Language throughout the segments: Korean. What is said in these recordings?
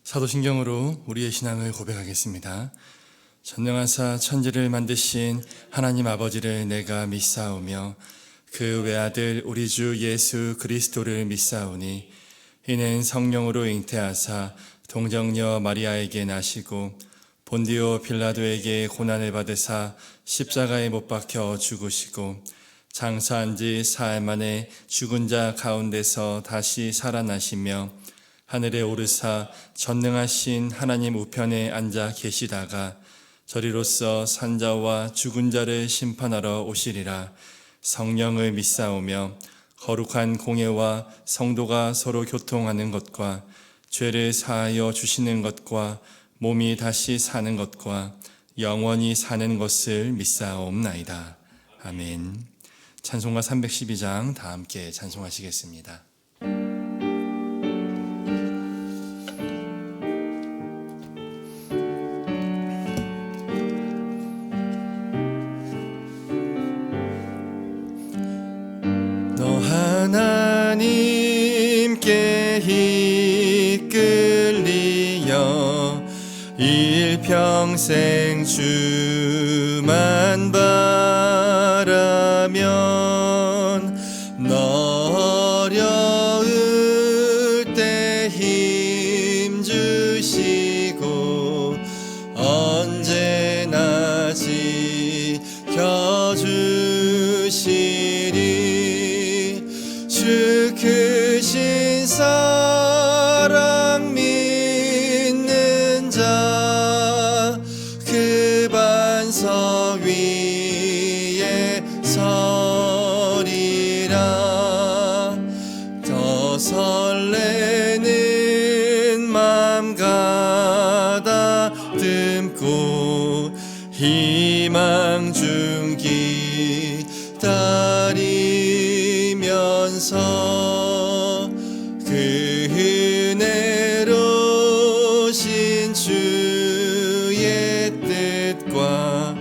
사도신경으로 우리의 신앙을 고백하겠습니다. 전능하사 천지를 만드신 하나님 아버지를 내가 믿사오며 그 외아들 우리 주 예수 그리스도를 믿사오니 이는 성령으로 잉태하사 동정녀 마리아에게 나시고 본디오 빌라도에게 고난을 받으사 십자가에 못 박혀 죽으시고 장사한 지 사흘 만에 죽은 자 가운데서 다시 살아나시며 하늘에 오르사 전능하신 하나님 우편에 앉아 계시다가 저리로서 산자와 죽은 자를 심판하러 오시리라. 성령을 믿사오며 거룩한 공예와 성도가 서로 교통하는 것과 죄를 사하여 주시는 것과 몸이 다시 사는 것과 영원히 사는 것을 믿사옵나이다. 아멘. 찬송가 312장 다 함께 찬송하시겠습니다. 하나님께 이끌리어 일평생 주만 바라면 어려울 때 힘 주시고 언제나 지켜주시리. 주 크신 사랑 믿는 자 그 반석 위에 서리라. 더 설레는 맘 가다듬고 희망 중 기다리면서 그 은혜로 신 주의 뜻과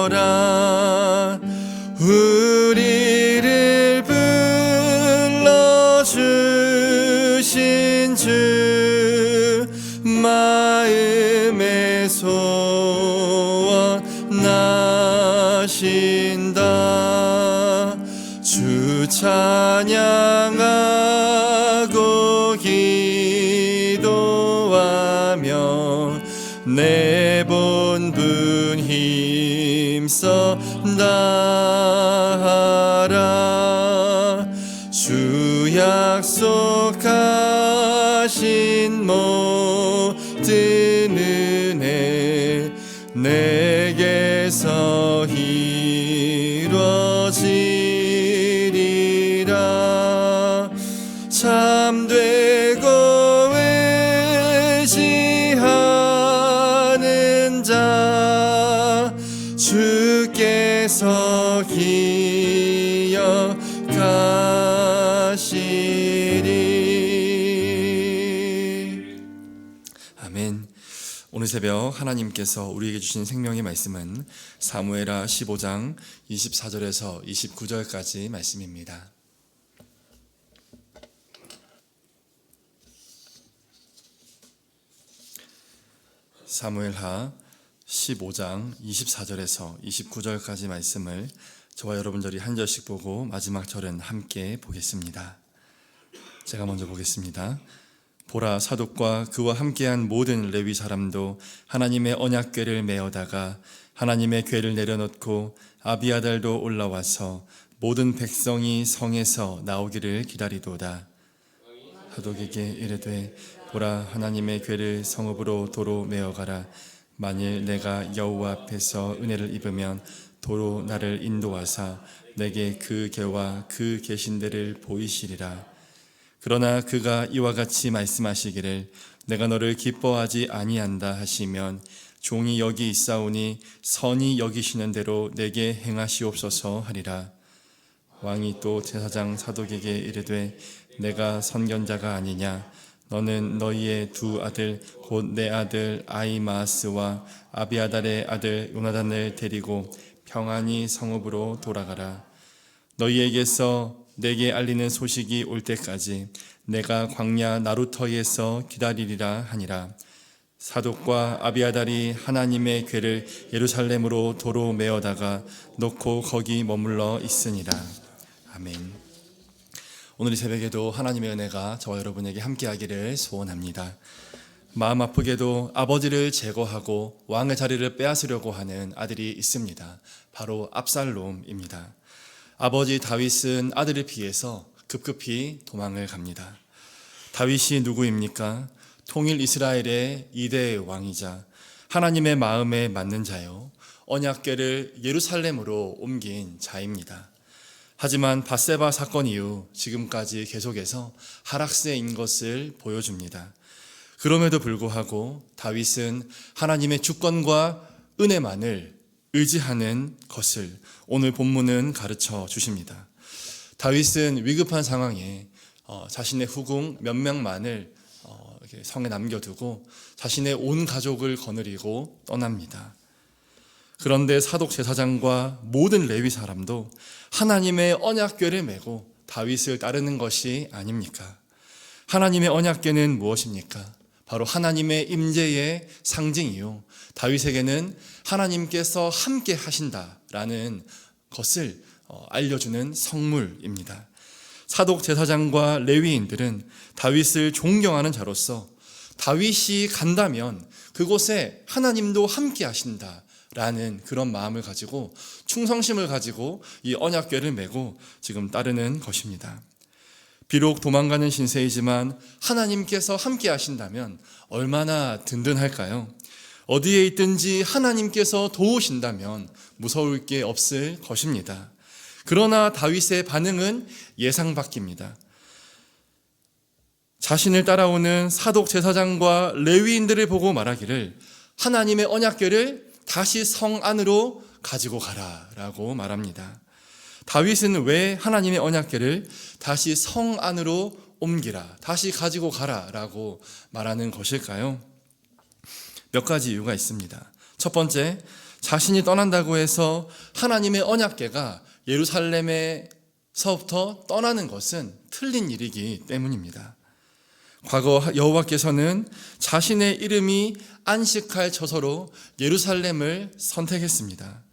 만족하여라. 우리를 불러주신 주 마음의 소원 나신다. 주 찬양하고 기도하며 내 본분 힘써 다하라. 주 약속하신 모든 은혜 내게서 이루어지리라. 참되고 의지하는 자 주께서 기억하시리. 아멘. 오늘 새벽 하나님께서 우리에게 주신 생명의 말씀은 사무엘하 15장 24절에서 29절까지 말씀입니다. 사무엘하 15장 24절에서 29절까지 말씀을 저와 여러분들이 한 절씩 보고 마지막 절은 함께 보겠습니다. 제가 먼저 보겠습니다. 보라, 사독과 그와 함께한 모든 레위 사람도 하나님의 언약궤를 메어다가 하나님의 궤를 내려놓고 아비아달도 올라와서 모든 백성이 성에서 나오기를 기다리도다. 사독에게 이르되 보라, 하나님의 궤를 성읍으로 도로 메어가라. 만일 내가 여호와 앞에서 은혜를 입으면 도로 나를 인도하사 내게 그 궤와 그 계신대를 보이시리라. 그러나 그가 이와 같이 말씀하시기를 내가 너를 기뻐하지 아니한다 하시면 종이 여기 있사오니 선히 여기시는 대로 내게 행하시옵소서 하리라. 왕이 또 제사장 사독에게 이르되 내가 선견자가 아니냐. 너는 너희의 두 아들 곧 내 아들 아히마아스와 아비아달의 아들 요나단을 데리고 평안히 성읍으로 돌아가라. 너희에게서 내게 알리는 소식이 올 때까지 내가 광야 나루터에서 기다리리라 하니라. 사독과 아비아달이 하나님의 궤를 예루살렘으로 도로 메어다가 놓고 거기 머물러 있으니라. 아멘. 오늘 이 새벽에도 하나님의 은혜가 저와 여러분에게 함께하기를 소원합니다. 마음 아프게도 아버지를 제거하고 왕의 자리를 빼앗으려고 하는 아들이 있습니다. 바로 압살롬입니다. 아버지 다윗은 아들을 피해서 급급히 도망을 갑니다. 다윗이 누구입니까? 통일 이스라엘의 2대 왕이자 하나님의 마음에 맞는 자요, 언약궤를 예루살렘으로 옮긴 자입니다. 하지만 밧세바 사건 이후 지금까지 계속해서 하락세인 것을 보여줍니다. 그럼에도 불구하고 다윗은 하나님의 주권과 은혜만을 의지하는 것을 오늘 본문은 가르쳐 주십니다. 다윗은 위급한 상황에 자신의 후궁 몇 명만을 성에 남겨두고 자신의 온 가족을 거느리고 떠납니다. 그런데 사독 제사장과 모든 레위 사람도 하나님의 언약궤를 메고 다윗을 따르는 것이 아닙니까? 하나님의 언약궤는 무엇입니까? 바로 하나님의 임재의 상징이요, 다윗에게는 하나님께서 함께 하신다라는 것을 알려주는 성물입니다. 사독 제사장과 레위인들은 다윗을 존경하는 자로서 다윗이 간다면 그곳에 하나님도 함께 하신다라는 그런 마음을 가지고 충성심을 가지고 이 언약궤를 메고 지금 따르는 것입니다. 비록 도망가는 신세이지만 하나님께서 함께 하신다면 얼마나 든든할까요? 어디에 있든지 하나님께서 도우신다면 무서울 게 없을 것입니다. 그러나 다윗의 반응은 예상 밖입니다. 자신을 따라오는 사독 제사장과 레위인들을 보고 말하기를 하나님의 언약궤를 다시 성 안으로 가지고 가라라고 말합니다. 다윗은 왜 하나님의 언약궤를 다시 성 안으로 옮기라, 다시 가지고 가라라고 말하는 것일까요? 몇 가지 이유가 있습니다. 첫 번째, 자신이 떠난다고 해서 하나님의 언약궤가 예루살렘에서부터 떠나는 것은 틀린 일이기 때문입니다. 과거 여호와께서는 자신의 이름이 안식할 처소로 예루살렘을 선택했습니다.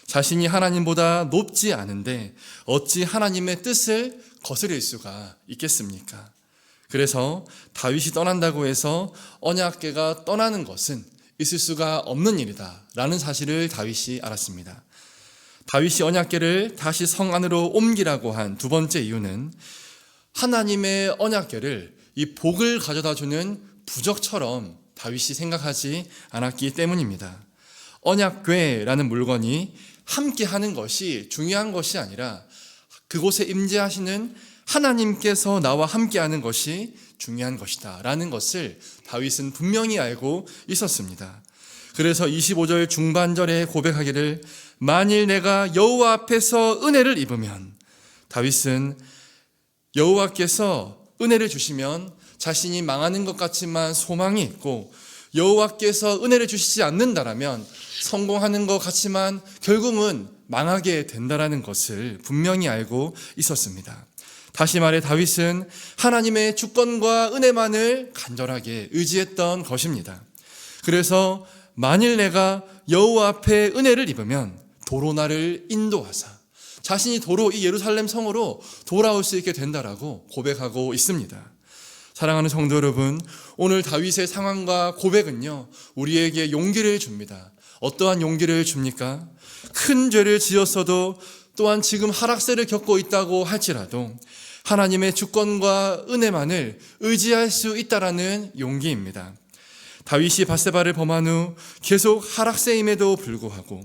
자신이 하나님보다 높지 않은데 어찌 하나님의 뜻을 거스릴 수가 있겠습니까? 그래서 다윗이 떠난다고 해서 언약궤가 떠나는 것은 있을 수가 없는 일이다 라는 사실을 다윗이 알았습니다. 다윗이 언약궤를 다시 성 안으로 옮기라고 한 두 번째 이유는 하나님의 언약궤를 이 복을 가져다주는 부적처럼 다윗이 생각하지 않았기 때문입니다. 언약궤라는 물건이 함께 하는 것이 중요한 것이 아니라 그곳에 임재하시는 하나님께서 나와 함께 하는 것이 중요한 것이다 라는 것을 다윗은 분명히 알고 있었습니다. 그래서 25절 중반절에 고백하기를 만일 내가 여호와 앞에서 은혜를 입으면, 다윗은 여호와께서 은혜를 주시면 자신이 망하는 것 같지만 소망이 있고, 여호와께서 은혜를 주시지 않는다라면 성공하는 것 같지만 결국은 망하게 된다라는 것을 분명히 알고 있었습니다. 다시 말해 다윗은 하나님의 주권과 은혜만을 간절하게 의지했던 것입니다. 그래서 만일 내가 여호와 앞에 은혜를 입으면 도로 나를 인도하사 자신이 도로 이 예루살렘 성으로 돌아올 수 있게 된다라고 고백하고 있습니다. 사랑하는 성도 여러분, 오늘 다윗의 상황과 고백은요, 우리에게 용기를 줍니다. 어떠한 용기를 줍니까? 큰 죄를 지었어도, 또한 지금 하락세를 겪고 있다고 할지라도 하나님의 주권과 은혜만을 의지할 수 있다라는 용기입니다. 다윗이 밧세바를 범한 후 계속 하락세임에도 불구하고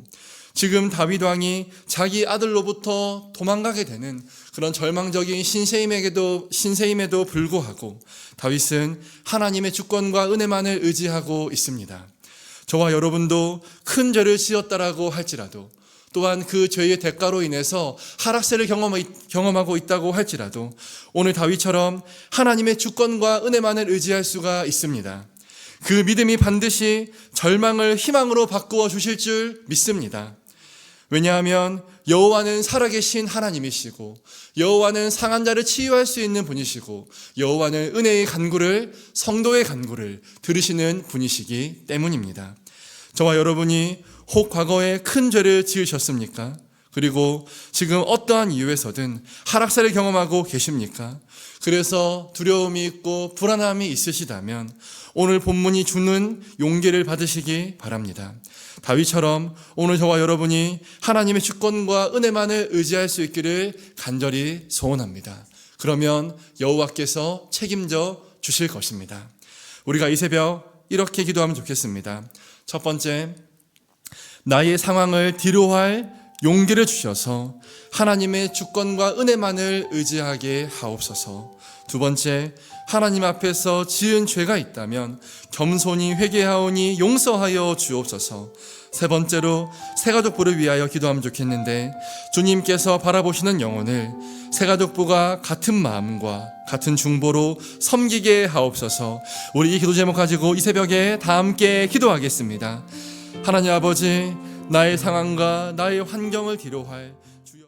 지금 다윗 왕이 자기 아들로부터 도망가게 되는 그런 절망적인 신세임에도 불구하고 다윗은 하나님의 주권과 은혜만을 의지하고 있습니다. 저와 여러분도 큰 죄를 지었다라고 할지라도, 또한 그 죄의 대가로 인해서 하락세를 경험하고 있다고 할지라도 오늘 다윗처럼 하나님의 주권과 은혜만을 의지할 수가 있습니다. 그 믿음이 반드시 절망을 희망으로 바꾸어 주실 줄 믿습니다. 왜냐하면 여호와는 살아계신 하나님이시고 여호와는 상한 자를 치유할 수 있는 분이시고 여호와는 은혜의 간구를, 성도의 간구를 들으시는 분이시기 때문입니다. 저와 여러분이 혹 과거에 큰 죄를 지으셨습니까? 그리고 지금 어떠한 이유에서든 하락세를 경험하고 계십니까? 그래서 두려움이 있고 불안함이 있으시다면 오늘 본문이 주는 용기를 받으시기 바랍니다. 다윗처럼 오늘 저와 여러분이 하나님의 주권과 은혜만을 의지할 수 있기를 간절히 소원합니다. 그러면 여호와께서 책임져 주실 것입니다. 우리가 이 새벽 이렇게 기도하면 좋겠습니다. 첫 번째, 나의 상황을 뒤로할 용기를 주셔서 하나님의 주권과 은혜만을 의지하게 하옵소서. 두 번째, 하나님 앞에서 지은 죄가 있다면 겸손히 회개하오니 용서하여 주옵소서. 세 번째로 새가족부를 위하여 기도하면 좋겠는데 주님께서 바라보시는 영혼을 새가족부가 같은 마음과 같은 중보로 섬기게 하옵소서. 우리 이 기도 제목 가지고 이 새벽에 다 함께 기도하겠습니다. 하나님 아버지, 나의 상황과 나의 환경을 뒤로할